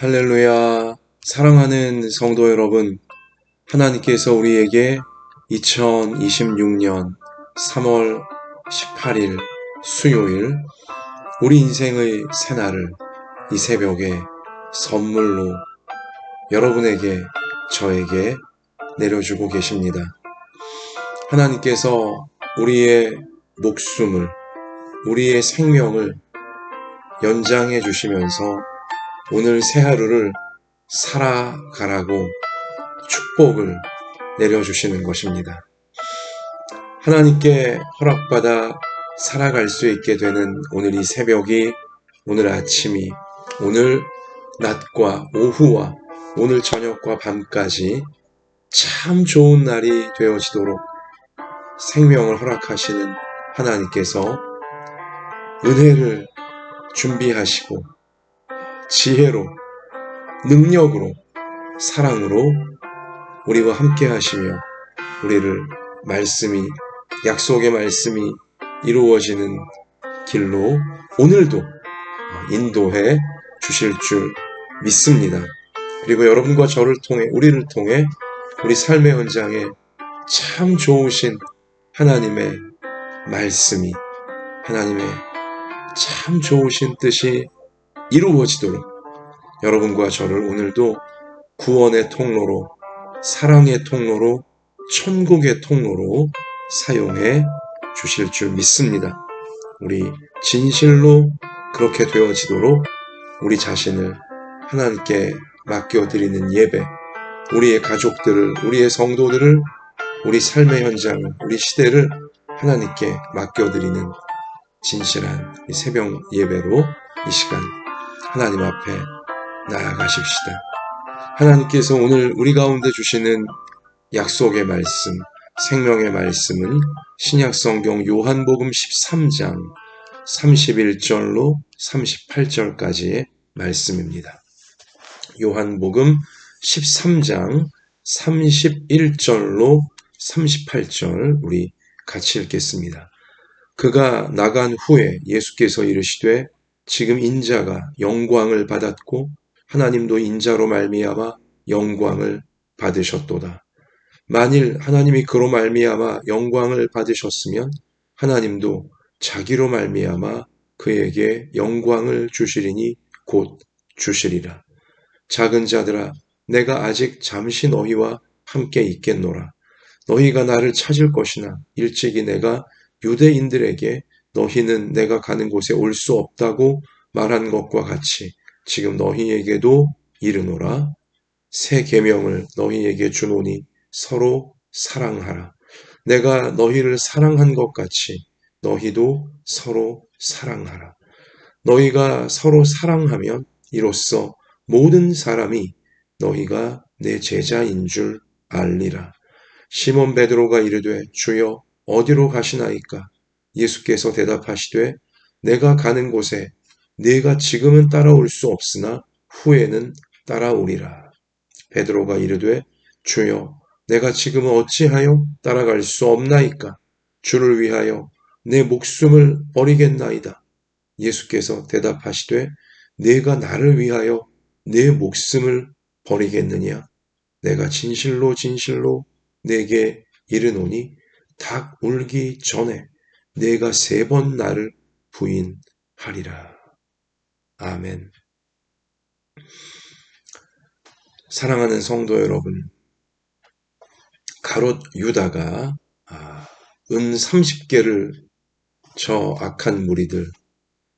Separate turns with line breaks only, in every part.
할렐루야. 사랑하는 성도 여러분, 하나님께서 우리에게 2026년 3월 18일 수요일 우리 인생의 새날을 이 새벽에 선물로 여러분에게 저에게 내려주고 계십니다. 하나님께서 우리의 목숨을, 우리의 생명을 연장해 주시면서 오늘 새 하루를 살아가라고 축복을 내려주시는 것입니다. 하나님께 허락받아 살아갈 수 있게 되는 오늘 이 새벽이, 오늘 아침이, 오늘 낮과 오후와 오늘 저녁과 밤까지 참 좋은 날이 되어지도록 생명을 허락하시는 하나님께서 은혜를 준비하시고 지혜로, 능력으로, 사랑으로 우리와 함께 하시며 우리를 약속의 말씀이 이루어지는 길로 오늘도 인도해 주실 줄 믿습니다. 그리고 여러분과 저를 통해, 우리를 통해 우리 삶의 현장에 참 좋으신 하나님의 말씀이, 하나님의 참 좋으신 뜻이 이루어지도록 여러분과 저를 오늘도 구원의 통로로, 사랑의 통로로, 천국의 통로로 사용해 주실 줄 믿습니다. 우리 진실로 그렇게 되어지도록 우리 자신을 하나님께 맡겨드리는 예배, 우리의 가족들을, 우리의 성도들을, 우리 삶의 현장을, 우리 시대를 하나님께 맡겨드리는 진실한 이 새벽 예배로 이 시간 하나님 앞에 나아가십시다. 하나님께서 오늘 우리 가운데 주시는 약속의 말씀, 생명의 말씀은 신약성경 요한복음 13장 31절로 38절까지의 말씀입니다. 요한복음 13장 31절로 38절 우리 같이 읽겠습니다. 그가 나간 후에 예수께서 이르시되 지금 인자가 영광을 받았고 하나님도 인자로 말미암아 영광을 받으셨도다. 만일 하나님이 그로 말미암아 영광을 받으셨으면 하나님도 자기로 말미암아 그에게 영광을 주시리니 곧 주시리라. 작은 자들아, 내가 아직 잠시 너희와 함께 있겠노라. 너희가 나를 찾을 것이나 일찍이 내가 유대인들에게 너희는 내가 가는 곳에 올 수 없다고 말한 것과 같이 지금 너희에게도 이르노라. 새 계명을 너희에게 주노니 서로 사랑하라. 내가 너희를 사랑한 것 같이 너희도 서로 사랑하라. 너희가 서로 사랑하면 이로써 모든 사람이 너희가 내 제자인 줄 알리라. 시몬 베드로가 이르되 주여 어디로 가시나이까? 예수께서 대답하시되 내가 가는 곳에 네가 지금은 따라올 수 없으나 후에는 따라오리라. 베드로가 이르되 주여 내가 지금은 어찌하여 따라갈 수 없나이까? 주를 위하여 내 목숨을 버리겠나이다. 예수께서 대답하시되 네가 나를 위하여 내 목숨을 버리겠느냐? 내가 진실로 진실로 내게 이르노니 닭 울기 전에 내가 3번 나를 부인하리라. 아멘. 사랑하는 성도 여러분, 가롯 유다가 은 30개를 저 악한 무리들,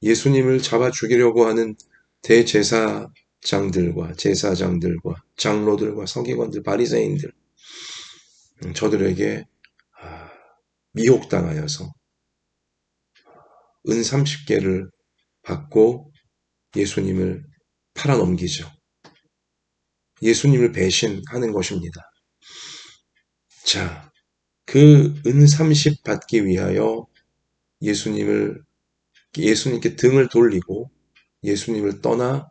예수님을 잡아 죽이려고 하는 대제사장들과 제사장들과 장로들과 서기관들, 바리새인들, 저들에게 미혹당하여서 은 30개를 받고 예수님을 팔아넘기죠. 예수님을 배신하는 것입니다. 자, 그 은 30 받기 위하여 예수님께 등을 돌리고 예수님을 떠나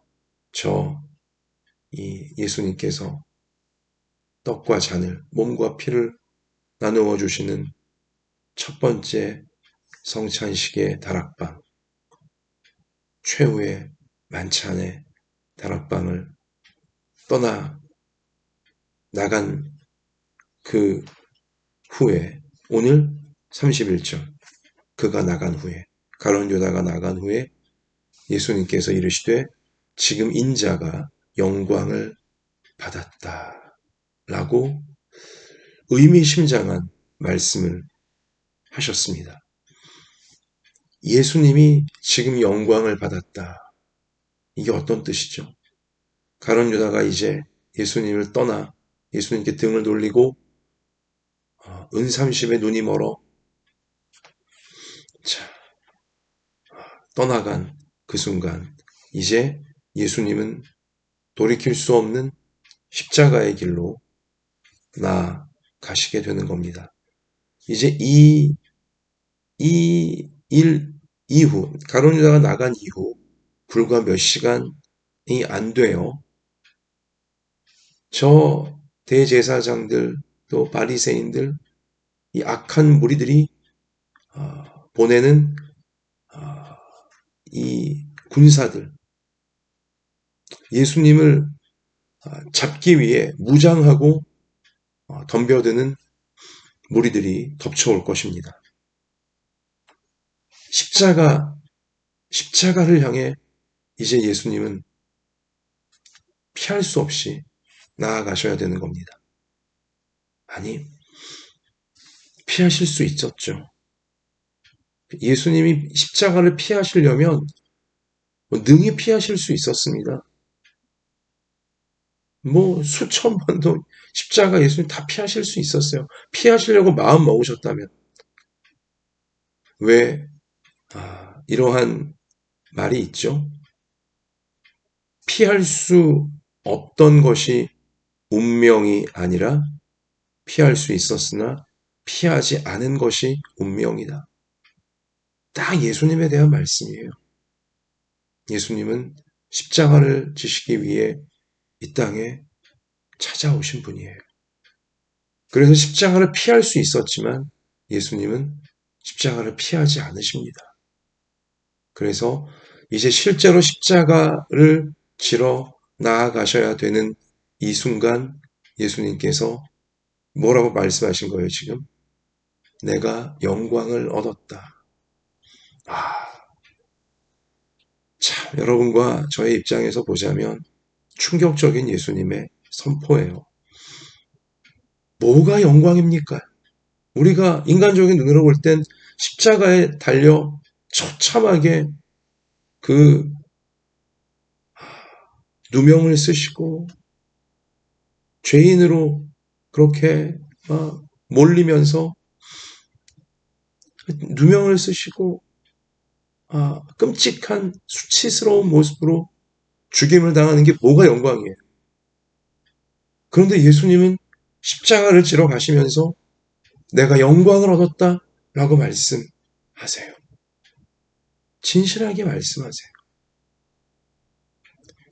예수님께서 떡과 잔을, 몸과 피를 나누어 주시는 첫 번째 성찬식의 다락방, 최후의 만찬의 다락방을 떠나 나간 그 후에, 오늘 31절, 그가 나간 후에, 가룟 유다가 나간 후에 예수님께서 이르시되 지금 인자가 영광을 받았다 라고 의미심장한 말씀을 하셨습니다. 예수님이 지금 영광을 받았다. 이게 어떤 뜻이죠? 가룟 유다가 이제 예수님을 떠나 예수님께 등을 돌리고 은삼십에 눈이 멀어 떠나간 그 순간 이제 예수님은 돌이킬 수 없는 십자가의 길로 나아가시게 되는 겁니다. 이제 이 일 이후, 가룟 유다가 나간 이후 불과 몇 시간이 안 돼요. 저 대제사장들 또 바리새인들, 이 악한 무리들이 보내는 이 군사들, 예수님을 잡기 위해 무장하고 덤벼드는 무리들이 덮쳐올 것입니다. 십자가를 향해 이제 예수님은 피할 수 없이 나아가셔야 되는 겁니다. 아니, 피하실 수 있었죠. 예수님이 십자가를 피하시려면 능히 피하실 수 있었습니다. 수천 번도 십자가 예수님 다 피하실 수 있었어요. 피하시려고 마음 먹으셨다면. 왜 이러한 말이 있죠? 피할 수 없던 것이 운명이 아니라 피할 수 있었으나 피하지 않은 것이 운명이다. 딱 예수님에 대한 말씀이에요. 예수님은 십자가를 지시기 위해 이 땅에 찾아오신 분이에요. 그래서 십자가를 피할 수 있었지만 예수님은 십자가를 피하지 않으십니다. 그래서 이제 실제로 십자가를 지러 나아가셔야 되는 이 순간 예수님께서 뭐라고 말씀하신 거예요, 지금? 내가 영광을 얻었다. 참, 여러분과 저의 입장에서 보자면 충격적인 예수님의 선포예요. 뭐가 영광입니까? 우리가 인간적인 눈으로 볼 땐 십자가에 달려 처참하게 그 누명을 쓰시고 죄인으로 그렇게 몰리면서 누명을 쓰시고 끔찍한 수치스러운 모습으로 죽임을 당하는 게 뭐가 영광이에요. 그런데 예수님은 십자가를 지러 가시면서 내가 영광을 얻었다 라고 말씀하세요. 진실하게 말씀하세요.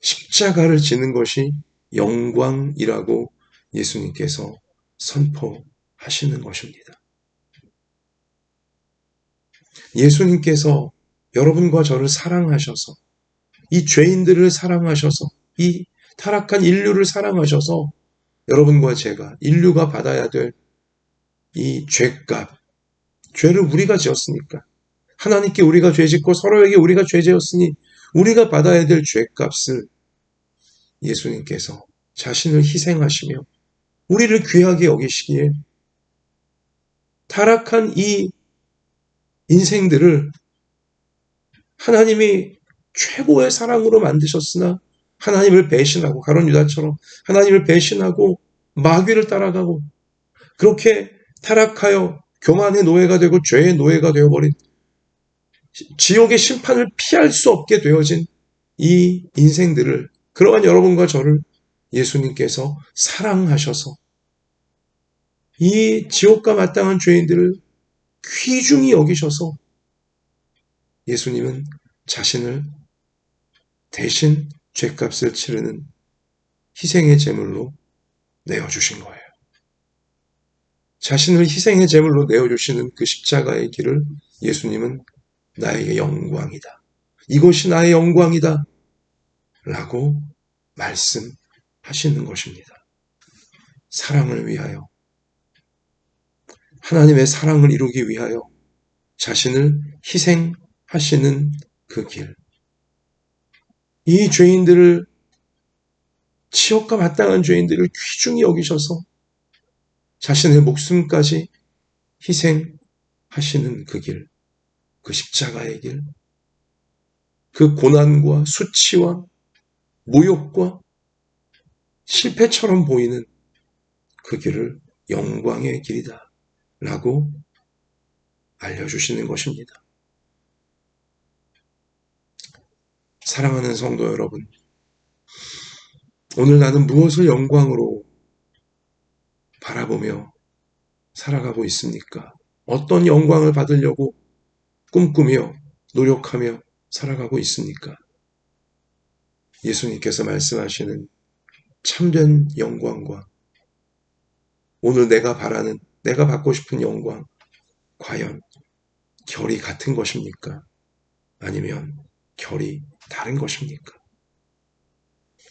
십자가를 지는 것이 영광이라고 예수님께서 선포하시는 것입니다. 예수님께서 여러분과 저를 사랑하셔서 이 죄인들을 사랑하셔서 이 타락한 인류를 사랑하셔서 여러분과 제가 인류가 받아야 될 이 죄값, 죄를 우리가 지었으니까 하나님께 우리가 죄짓고 서로에게 우리가 죄지었으니 우리가 받아야 될 죄값을 예수님께서 자신을 희생하시며 우리를 귀하게 여기시기에 타락한 이 인생들을 하나님이 최고의 사랑으로 만드셨으나 하나님을 배신하고 가룟 유다처럼 하나님을 배신하고 마귀를 따라가고 그렇게 타락하여 교만의 노예가 되고 죄의 노예가 되어버린 지옥의 심판을 피할 수 없게 되어진 이 인생들을 그러한 여러분과 저를 예수님께서 사랑하셔서 이 지옥과 마땅한 죄인들을 귀중히 여기셔서 예수님은 자신을 대신 죄값을 치르는 희생의 제물로 내어주신 거예요. 자신을 희생의 제물로 내어주시는 그 십자가의 길을 예수님은 나에게 영광이다. 이것이 나의 영광이다. 라고 말씀하셨습니다. 하시는 것입니다. 사랑을 위하여, 하나님의 사랑을 이루기 위하여 자신을 희생하시는 그 길. 이 죄인들을, 치욕과 마땅한 죄인들을 귀중히 여기셔서 자신의 목숨까지 희생하시는 그 길, 그 십자가의 길, 그 고난과 수치와 모욕과 실패처럼 보이는 그 길을 영광의 길이다 라고 알려주시는 것입니다. 사랑하는 성도 여러분, 오늘 나는 무엇을 영광으로 바라보며 살아가고 있습니까? 어떤 영광을 받으려고 꿈꾸며 노력하며 살아가고 있습니까? 예수님께서 말씀하시는 참된 영광과 오늘 내가 바라는, 내가 받고 싶은 영광, 과연 결이 같은 것입니까? 아니면 결이 다른 것입니까?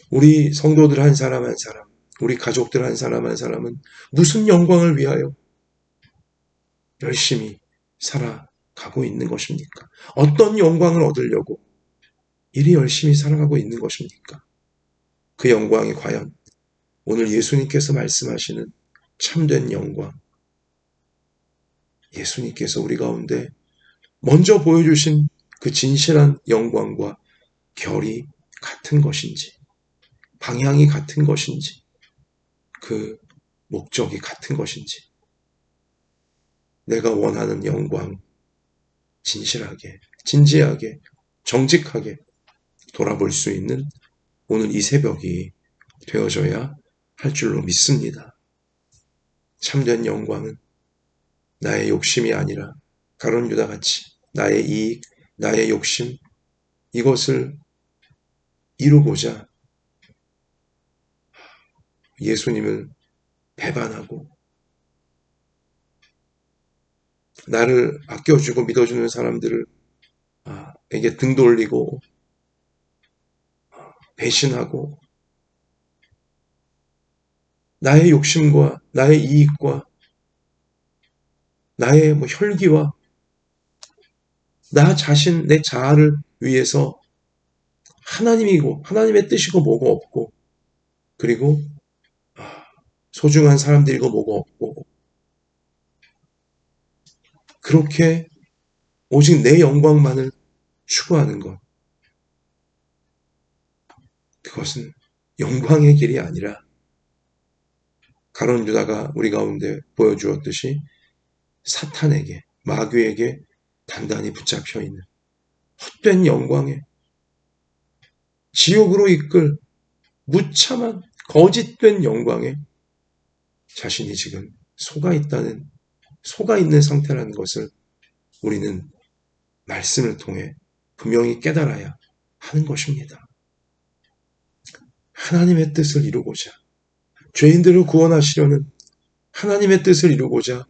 우리 성도들 한 사람 한 사람, 우리 가족들 한 사람 한 사람은 무슨 영광을 위하여 열심히 살아가고 있는 것입니까? 어떤 영광을 얻으려고 이리 열심히 살아가고 있는 것입니까? 그 영광이 과연 오늘 예수님께서 말씀하시는 참된 영광, 예수님께서 우리 가운데 먼저 보여주신 그 진실한 영광과 결이 같은 것인지, 방향이 같은 것인지, 그 목적이 같은 것인지, 내가 원하는 영광, 진실하게, 진지하게, 정직하게 돌아볼 수 있는 오늘 이 새벽이 되어져야 할 줄로 믿습니다. 참된 영광은 나의 욕심이 아니라 가룟 유다같이 나의 이익, 나의 욕심, 이것을 이루고자 예수님을 배반하고 나를 아껴주고 믿어주는 사람들을 에게 등 돌리고 배신하고 나의 욕심과 나의 이익과 나의 혈기와 나 자신, 내 자아를 위해서 하나님이고 하나님의 뜻이고 뭐가 없고 그리고 소중한 사람들이고 뭐가 없고 그렇게 오직 내 영광만을 추구하는 것, 그것은 영광의 길이 아니라 가룟 유다가 우리 가운데 보여주었듯이 사탄에게, 마귀에게 단단히 붙잡혀 있는 헛된 영광에 지옥으로 이끌 무참한 거짓된 영광에 자신이 지금 속아 있는 상태라는 것을 우리는 말씀을 통해 분명히 깨달아야 하는 것입니다. 하나님의 뜻을 이루고자, 죄인들을 구원하시려는 하나님의 뜻을 이루고자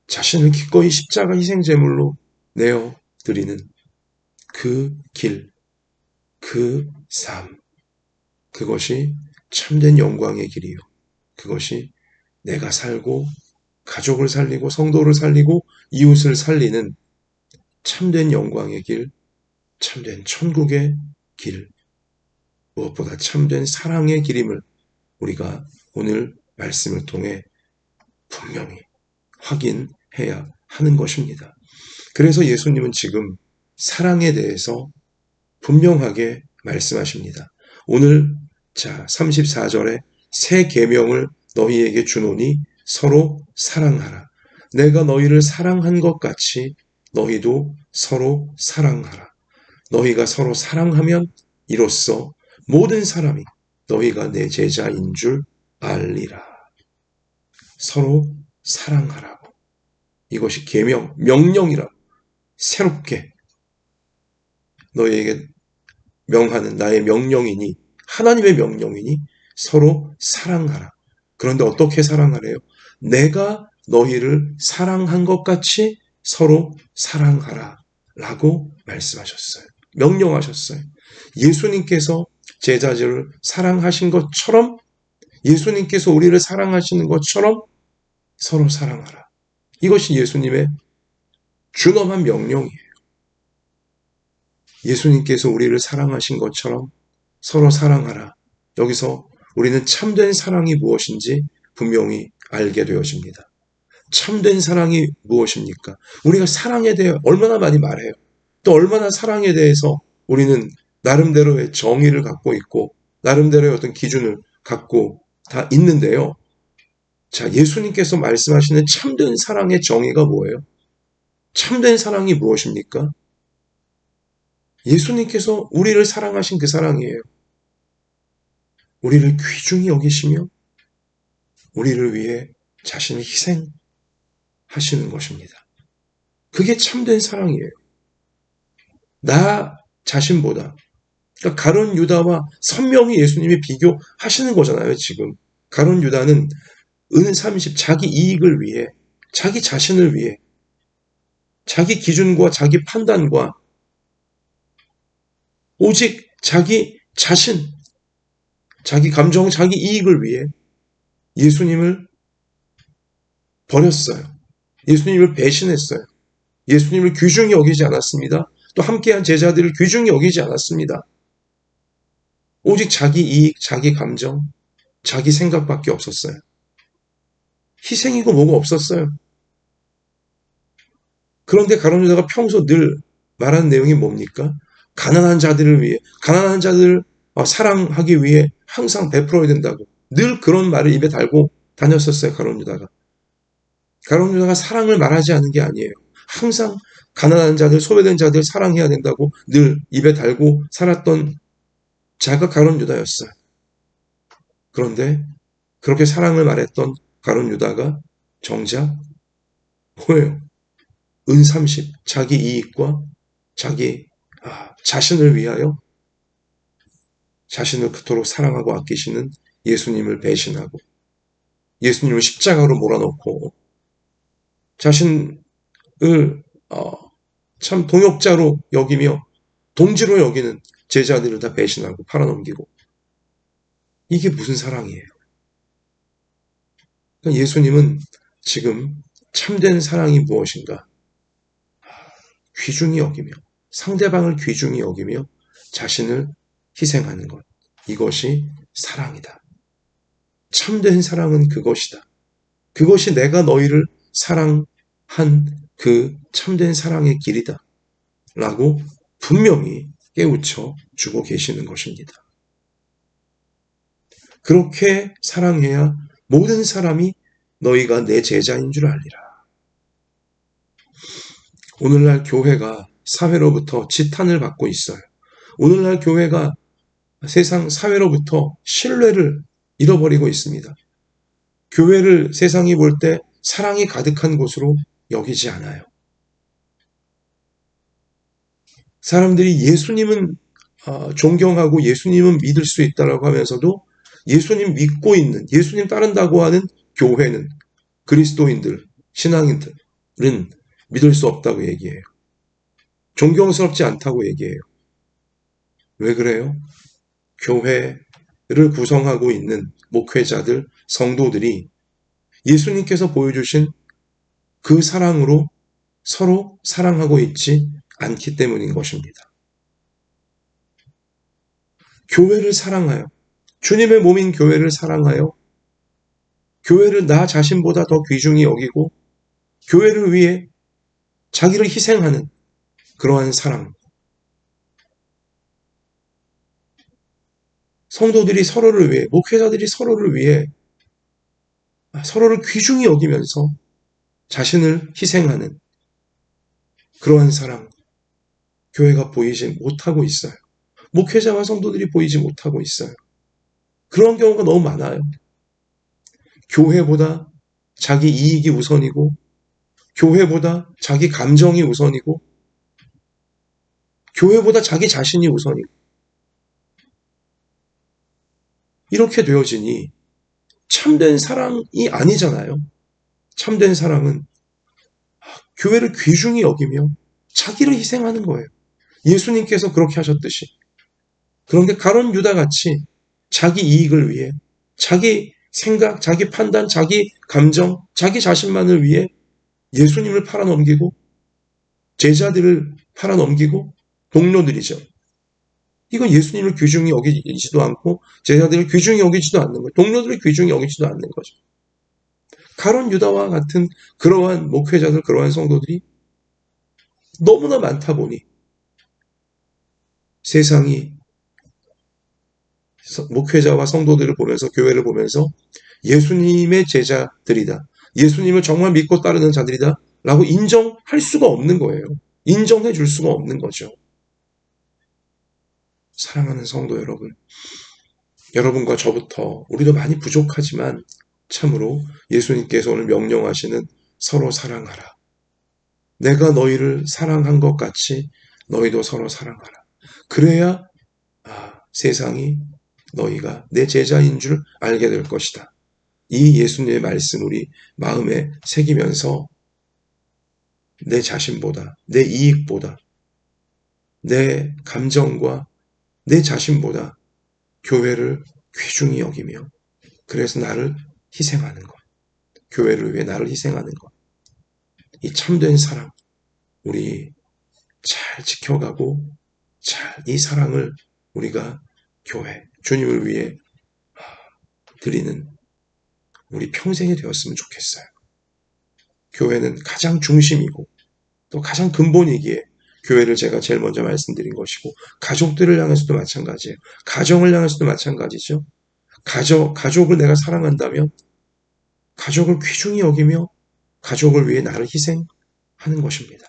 자신을 기꺼이 십자가 희생제물로 내어드리는 그 길, 그 삶, 그것이 참된 영광의 길이요. 그것이 내가 살고 가족을 살리고 성도를 살리고 이웃을 살리는 참된 영광의 길, 참된 천국의 길, 무엇보다 참된 사랑의 길임을 우리가 오늘 말씀을 통해 분명히 확인해야 하는 것입니다. 그래서 예수님은 지금 사랑에 대해서 분명하게 말씀하십니다. 오늘 34절에 새 계명을 너희에게 주노니 서로 사랑하라. 내가 너희를 사랑한 것 같이 너희도 서로 사랑하라. 너희가 서로 사랑하면 이로써 모든 사람이 너희가 내 제자인 줄 알리라. 서로 사랑하라고. 이것이 계명, 명령이라고. 새롭게 너희에게 명하는 나의 명령이니, 하나님의 명령이니 서로 사랑하라. 그런데 어떻게 사랑하래요? 내가 너희를 사랑한 것 같이 서로 사랑하라 라고 말씀하셨어요. 명령하셨어요. 예수님께서 제자들을 사랑하신 것처럼 예수님께서 우리를 사랑하시는 것처럼 서로 사랑하라. 이것이 예수님의 준엄한 명령이에요. 예수님께서 우리를 사랑하신 것처럼 서로 사랑하라. 여기서 우리는 참된 사랑이 무엇인지 분명히 알게 되어집니다. 참된 사랑이 무엇입니까? 우리가 사랑에 대해 얼마나 많이 말해요. 또 얼마나 사랑에 대해서 우리는 나름대로의 정의를 갖고 있고 나름대로의 어떤 기준을 갖고 다 있는데요. 자, 예수님께서 말씀하시는 참된 사랑의 정의가 뭐예요? 참된 사랑이 무엇입니까? 예수님께서 우리를 사랑하신 그 사랑이에요. 우리를 귀중히 여기시며 우리를 위해 자신을 희생하시는 것입니다. 그게 참된 사랑이에요. 나 자신보다. 그러니까 가룟 유다와 선명히 예수님이 비교하시는 거잖아요, 지금. 가룟 유다는 은 30, 자기 이익을 위해, 자기 자신을 위해, 자기 기준과 자기 판단과 오직 자기 자신, 자기 감정, 자기 이익을 위해 예수님을 버렸어요. 예수님을 배신했어요. 예수님을 귀중히 여기지 않았습니다. 또 함께한 제자들을 귀중히 여기지 않았습니다. 오직 자기 이익, 자기 감정, 자기 생각밖에 없었어요. 희생이고 뭐가 없었어요. 그런데 가룟 유다가 평소 늘 말하는 내용이 뭡니까? 가난한 자들을 위해, 가난한 자들을 사랑하기 위해 항상 베풀어야 된다고 늘 그런 말을 입에 달고 다녔었어요. 가룟 유다가. 가룟 유다가 사랑을 말하지 않은 게 아니에요. 항상 가난한 자들, 소외된 자들 사랑해야 된다고 늘 입에 달고 살았던 자가 가룟 유다였어요. 그런데 그렇게 사랑을 말했던 가룟 유다가 정작 뭐예요? 은 30, 자기 이익과 자기 자신을 위하여 자신을 그토록 사랑하고 아끼시는 예수님을 배신하고 예수님을 십자가로 몰아넣고 자신을 참 동역자로 여기며 동지로 여기는 제자들을 다 배신하고 팔아넘기고 이게 무슨 사랑이에요? 그러니까 예수님은 지금 참된 사랑이 무엇인가? 귀중히 여기며 상대방을 귀중히 여기며 자신을 희생하는 것. 이것이 사랑이다. 참된 사랑은 그것이다. 그것이 내가 너희를 사랑한 그 참된 사랑의 길이다. 라고 분명히 깨우쳐 주고 계시는 것입니다. 그렇게 사랑해야 모든 사람이 너희가 내 제자인 줄 알리라. 오늘날 교회가 사회로부터 지탄을 받고 있어요. 오늘날 교회가 세상 사회로부터 신뢰를 잃어버리고 있습니다. 교회를 세상이 볼 때 사랑이 가득한 곳으로 여기지 않아요. 사람들이 예수님은 존경하고 예수님은 믿을 수 있다라고 하면서도 예수님 믿고 있는, 예수님 따른다고 하는 교회는 그리스도인들, 신앙인들은 믿을 수 없다고 얘기해요. 존경스럽지 않다고 얘기해요. 왜 그래요? 교회를 구성하고 있는 목회자들, 성도들이 예수님께서 보여주신 그 사랑으로 서로 사랑하고 있지 않기 때문인 것입니다. 교회를 사랑하여, 주님의 몸인 교회를 사랑하여, 교회를 나 자신보다 더 귀중히 여기고, 교회를 위해 자기를 희생하는 그러한 사랑. 성도들이 서로를 위해, 목회자들이 서로를 위해 서로를 귀중히 여기면서 자신을 희생하는 그러한 사랑. 교회가 보이지 못하고 있어요. 목회자와 성도들이 보이지 못하고 있어요. 그런 경우가 너무 많아요. 교회보다 자기 이익이 우선이고, 교회보다 자기 감정이 우선이고, 교회보다 자기 자신이 우선이고, 이렇게 되어지니 참된 사랑이 아니잖아요. 참된 사랑은 교회를 귀중히 여기며 자기를 희생하는 거예요. 예수님께서 그렇게 하셨듯이. 그런데 가룟 유다 같이 자기 이익을 위해 자기 생각, 자기 판단, 자기 감정, 자기 자신만을 위해 예수님을 팔아넘기고 제자들을 팔아넘기고 동료들이죠. 이건 예수님을 귀중히 여기지도 않고 제자들을 귀중히 여기지도 않는 거예요. 동료들을 귀중히 여기지도 않는 거죠. 가룟 유다와 같은 그러한 목회자들, 그러한 성도들이 너무나 많다 보니 세상이 목회자와 성도들을 보면서, 교회를 보면서 예수님의 제자들이다, 예수님을 정말 믿고 따르는 자들이다 라고 인정할 수가 없는 거예요. 인정해 줄 수가 없는 거죠. 사랑하는 성도 여러분, 여러분과 저부터 우리도 많이 부족하지만 참으로 예수님께서 오늘 명령하시는 서로 사랑하라. 내가 너희를 사랑한 것 같이 너희도 서로 사랑하라. 그래야 세상이 너희가 내 제자인 줄 알게 될 것이다. 이 예수님의 말씀 우리 마음에 새기면서 내 자신보다, 내 이익보다, 내 감정과 내 자신보다 교회를 귀중히 여기며 그래서 나를 희생하는 것, 교회를 위해 나를 희생하는 것, 이 참된 사랑 우리 잘 지켜가고 잘 이 사랑을 우리가 교회, 주님을 위해 드리는 우리 평생이 되었으면 좋겠어요. 교회는 가장 중심이고 또 가장 근본이기에 교회를 제가 제일 먼저 말씀드린 것이고, 가족들을 향해서도 마찬가지예요. 가정을 향해서도 마찬가지죠. 가족을 내가 사랑한다면 가족을 귀중히 여기며 가족을 위해 나를 희생하는 것입니다.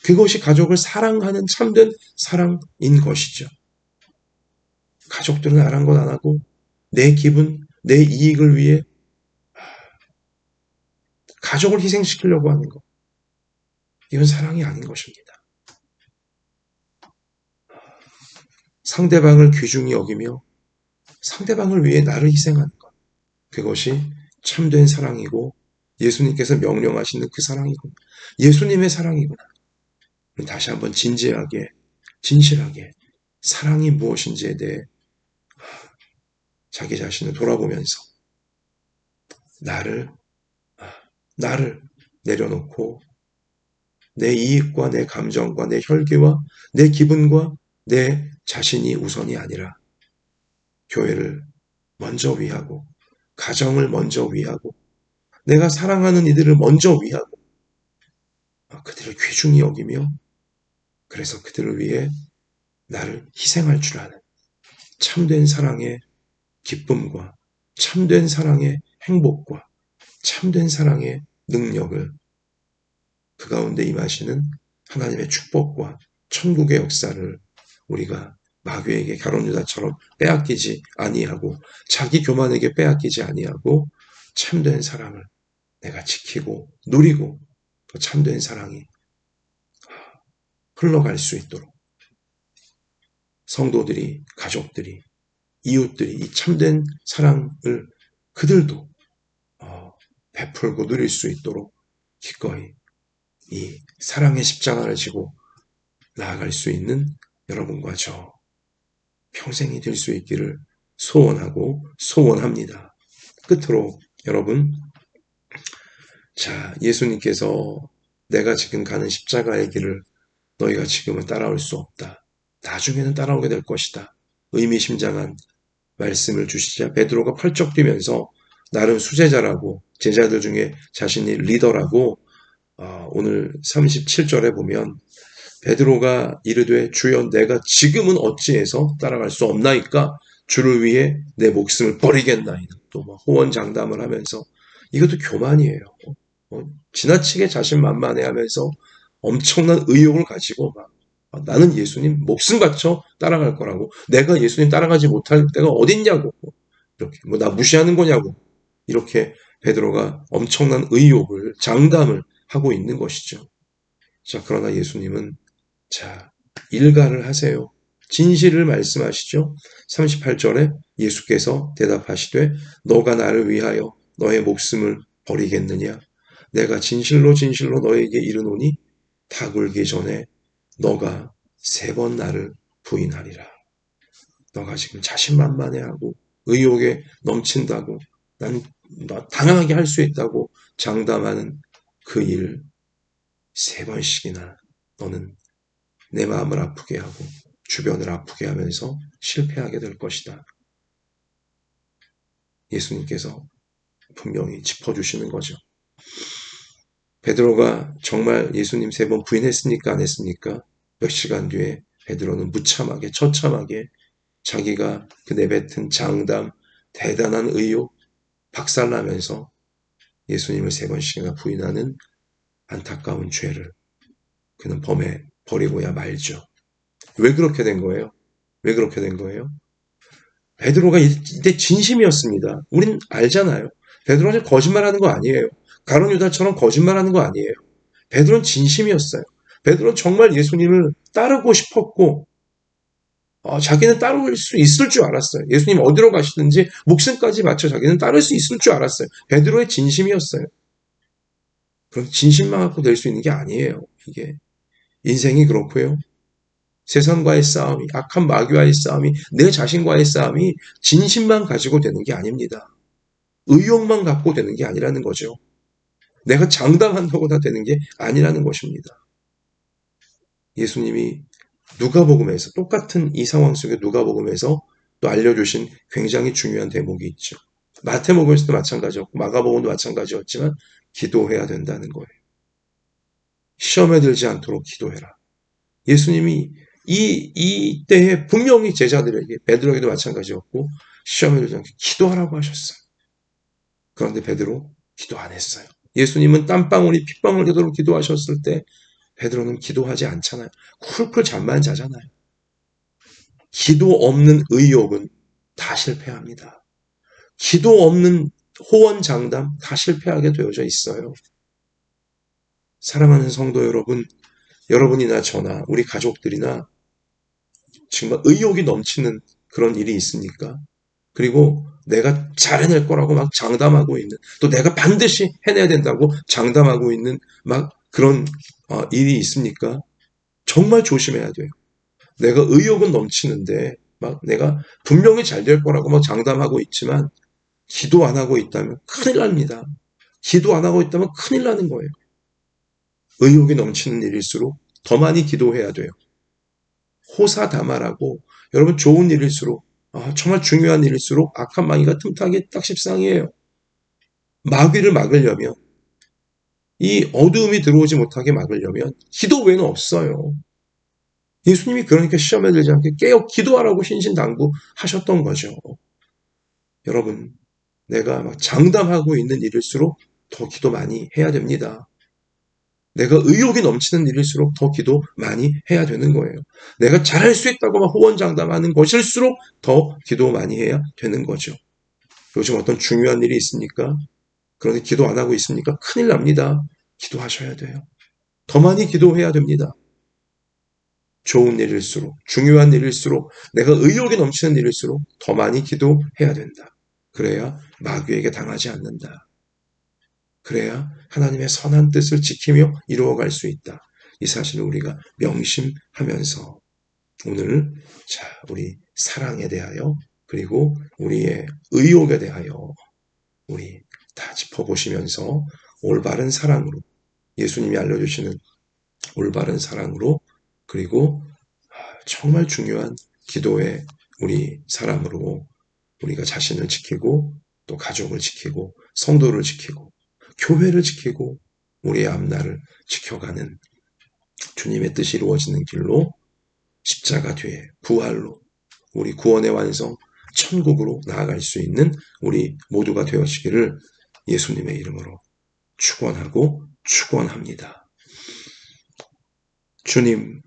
그것이 가족을 사랑하는 참된 사랑인 것이죠. 가족들은 아랑곳 안 하고 내 기분, 내 이익을 위해 가족을 희생시키려고 하는 것. 이건 사랑이 아닌 것입니다. 상대방을 귀중히 여기며 상대방을 위해 나를 희생하는 것. 그것이 참된 사랑이고 예수님께서 명령하시는 그 사랑이구나. 예수님의 사랑이구나. 다시 한번 진지하게, 진실하게 사랑이 무엇인지에 대해 자기 자신을 돌아보면서 나를 내려놓고 내 이익과 내 감정과 내 혈기와 내 기분과 내 자신이 우선이 아니라 교회를 먼저 위하고 가정을 먼저 위하고 내가 사랑하는 이들을 먼저 위하고 그들을 귀중히 여기며 그래서 그들을 위해 나를 희생할 줄 아는 참된 사랑의 기쁨과 참된 사랑의 행복과 참된 사랑의 능력을 그 가운데 임하시는 하나님의 축복과 천국의 역사를 우리가 마귀에게 가룟 유다처럼 빼앗기지 아니하고 자기 교만에게 빼앗기지 아니하고 참된 사랑을 내가 지키고 누리고 또 참된 사랑이 흘러갈 수 있도록 성도들이, 가족들이, 이웃들이 이 참된 사랑을 그들도 베풀고 누릴 수 있도록 기꺼이 이 사랑의 십자가를 지고 나아갈 수 있는 여러분과 저 평생이 될 수 있기를 소원하고 소원합니다. 끝으로 여러분, 자, 예수님께서 내가 지금 가는 십자가의 길을 너희가 지금은 따라올 수 없다. 나중에는 따라오게 될 것이다. 의미심장한 말씀을 주시자 베드로가 펄쩍 뛰면서 나름 수제자라고 제자들 중에 자신이 리더라고 오늘 37절에 보면 베드로가 이르되 주여 내가 지금은 어찌해서 따라갈 수 없나이까 주를 위해 내 목숨을 버리겠나이다. 또 호언장담을 하면서 이것도 교만이에요. 지나치게 자신만만해하면서 엄청난 의욕을 가지고 나는 예수님 목숨 바쳐 따라갈 거라고 내가 예수님 따라가지 못할 때가 어딨냐고 이렇게 나 무시하는 거냐고 이렇게 베드로가 엄청난 의욕을 장담을 하고 있는 것이죠. 자, 그러나 예수님은 자, 일가를 하세요. 진실을 말씀하시죠. 38절에 예수께서 대답하시되 너가 나를 위하여 너의 목숨을 버리겠느냐? 내가 진실로 진실로 너에게 이르노니 다 굴기 전에 너가 3번 나를 부인하리라. 너가 지금 자신만만해하고 의욕에 넘친다고, 난 당연하게 할 수 있다고 장담하는 그 일 3번씩이나 너는 내 마음을 아프게 하고 주변을 아프게 하면서 실패하게 될 것이다. 예수님께서 분명히 짚어주시는 거죠. 베드로가 정말 예수님 3번 부인했습니까? 안 했습니까? 몇 시간 뒤에 베드로는 무참하게 처참하게 자기가 그 내뱉은 장담, 대단한 의욕 박살나면서 예수님을 3번씩이나 부인하는 안타까운 죄를 그는 범해 버리고야 말죠. 왜 그렇게 된 거예요? 왜 그렇게 된 거예요? 베드로가 이때 진심이었습니다. 우린 알잖아요. 베드로는 거짓말하는 거 아니에요. 가룟 유다처럼 거짓말하는 거 아니에요. 베드로는 진심이었어요. 베드로는 정말 예수님을 따르고 싶었고 자기는 따를 수 있을 줄 알았어요. 예수님 어디로 가시든지 목숨까지 바쳐 자기는 따를 수 있을 줄 알았어요. 베드로의 진심이었어요. 그럼 진심만 갖고 될 수 있는 게 아니에요. 이게 인생이 그렇고요. 세상과의 싸움이, 악한 마귀와의 싸움이, 내 자신과의 싸움이 진심만 가지고 되는 게 아닙니다. 의욕만 갖고 되는 게 아니라는 거죠. 내가 장담한다고 다 되는 게 아니라는 것입니다. 예수님이 누가복음에서 똑같은 이 상황 속에 누가복음에서 또 알려주신 굉장히 중요한 대목이 있죠. 마태복음에서도 마찬가지였고 마가복음도 마찬가지였지만 기도해야 된다는 거예요. 시험에 들지 않도록 기도해라. 예수님이 이때에 분명히 제자들에게 베드로에게도 마찬가지였고 시험에 들지 않게 기도하라고 하셨어요. 그런데 베드로 기도 안 했어요. 예수님은 땀방울이 핏방울 되도록 기도하셨을 때 베드로는 기도하지 않잖아요. 쿨쿨 잠만 자잖아요. 기도 없는 의욕은 다 실패합니다. 기도 없는 호언장담 다 실패하게 되어져 있어요. 사랑하는 성도 여러분, 여러분이나 저나 우리 가족들이나 정말 의욕이 넘치는 그런 일이 있습니까? 그리고 내가 잘 해낼 거라고 막 장담하고 있는, 또 내가 반드시 해내야 된다고 장담하고 있는 막 그런 일이 있습니까? 정말 조심해야 돼요. 내가 의욕은 넘치는데 막 내가 분명히 잘 될 거라고 막 장담하고 있지만 기도 안 하고 있다면 큰일 납니다. 기도 안 하고 있다면 큰일 나는 거예요. 의욕이 넘치는 일일수록 더 많이 기도해야 돼요. 호사다마라고 여러분 좋은 일일수록 정말 중요한 일일수록 악한 마귀가 틈타기 딱 십상이에요. 마귀를 막으려면 이 어두움이 들어오지 못하게 막으려면 기도 외에는 없어요. 예수님이 그러니까 시험에 들지 않게 깨어 기도하라고 신신당부하셨던 거죠. 여러분, 내가 막 장담하고 있는 일일수록 더 기도 많이 해야 됩니다. 내가 의욕이 넘치는 일일수록 더 기도 많이 해야 되는 거예요. 내가 잘할 수 있다고 막 호언장담하는 것일수록 더 기도 많이 해야 되는 거죠. 요즘 어떤 중요한 일이 있습니까? 그런데 기도 안 하고 있습니까? 큰일 납니다. 기도하셔야 돼요. 더 많이 기도해야 됩니다. 좋은 일일수록, 중요한 일일수록, 내가 의욕이 넘치는 일일수록 더 많이 기도해야 된다. 그래야 마귀에게 당하지 않는다. 그래야 하나님의 선한 뜻을 지키며 이루어갈 수 있다. 이 사실을 우리가 명심하면서 오늘 우리 사랑에 대하여 그리고 우리의 의욕에 대하여 우리 다 짚어보시면서 올바른 사랑으로 예수님이 알려주시는 올바른 사랑으로 그리고 정말 중요한 기도의 우리 사람으로 우리가 자신을 지키고 또 가족을 지키고 성도를 지키고 교회를 지키고 우리의 앞날을 지켜가는 주님의 뜻이 이루어지는 길로 십자가 뒤에 부활로 우리 구원의 완성 천국으로 나아갈 수 있는 우리 모두가 되어지기를 예수님의 이름으로 축원하고 축원합니다. 주님,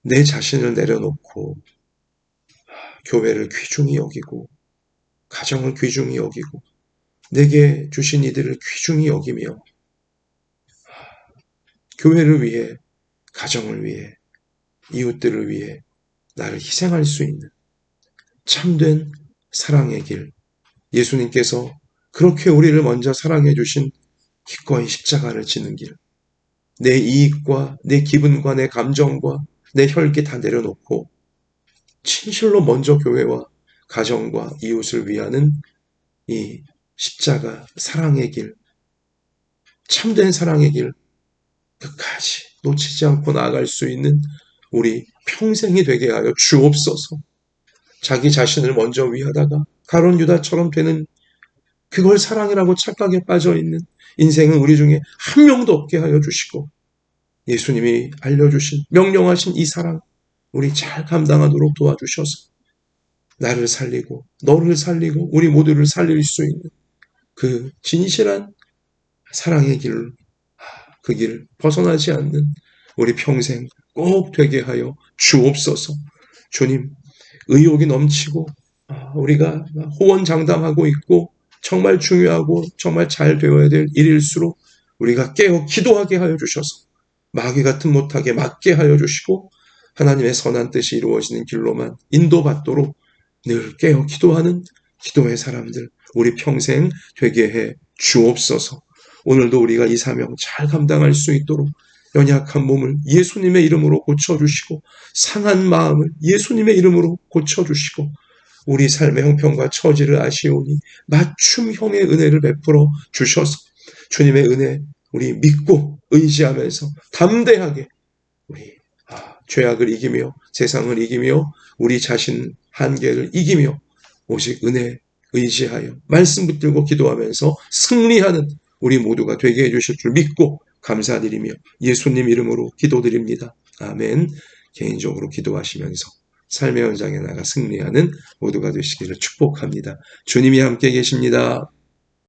내 자신을 내려놓고 교회를 귀중히 여기고 가정을 귀중히 여기고 내게 주신 이들을 귀중히 여기며 교회를 위해 가정을 위해 이웃들을 위해 나를 희생할 수 있는 참된 사랑의 길 예수님께서 그렇게 우리를 먼저 사랑해 주신 기꺼이 십자가를 지는 길 내 이익과 내 기분과 내 감정과 내 혈기 다 내려놓고 진실로 먼저 교회와 가정과 이웃을 위하는 이 십자가 사랑의 길, 참된 사랑의 길 끝까지 놓치지 않고 나아갈 수 있는 우리 평생이 되게 하여 주옵소서. 자기 자신을 먼저 위하다가 가룟 유다처럼 되는, 그걸 사랑이라고 착각에 빠져 있는 인생은 우리 중에 한 명도 없게 하여 주시고, 예수님이 알려주신 명령하신 이 사랑 우리 잘 감당하도록 도와주셔서 나를 살리고 너를 살리고 우리 모두를 살릴 수 있는 그 진실한 사랑의 길, 그 길 벗어나지 않는 우리 평생 꼭 되게 하여 주옵소서. 주님, 의욕이 넘치고 우리가 호언장담하고 있고 정말 중요하고 정말 잘 되어야 될 일일수록 우리가 깨어 기도하게 하여 주셔서 마귀 같은 못하게 막게 하여 주시고 하나님의 선한 뜻이 이루어지는 길로만 인도받도록 늘 깨어 기도하는 기도의 사람들 우리 평생 되게 해 주옵소서. 오늘도 우리가 이 사명 잘 감당할 수 있도록 연약한 몸을 예수님의 이름으로 고쳐주시고 상한 마음을 예수님의 이름으로 고쳐주시고 우리 삶의 형편과 처지를 아시오니 맞춤형의 은혜를 베풀어 주셔서 주님의 은혜 우리 믿고 의지하면서 담대하게 우리 죄악을 이기며 세상을 이기며 우리 자신 한계를 이기며 오직 은혜 의지하여 말씀 붙들고 기도하면서 승리하는 우리 모두가 되게 해주실 줄 믿고 감사드리며 예수님 이름으로 기도드립니다. 아멘. 개인적으로 기도하시면서 삶의 현장에 나가 승리하는 모두가 되시기를 축복합니다. 주님이 함께 계십니다.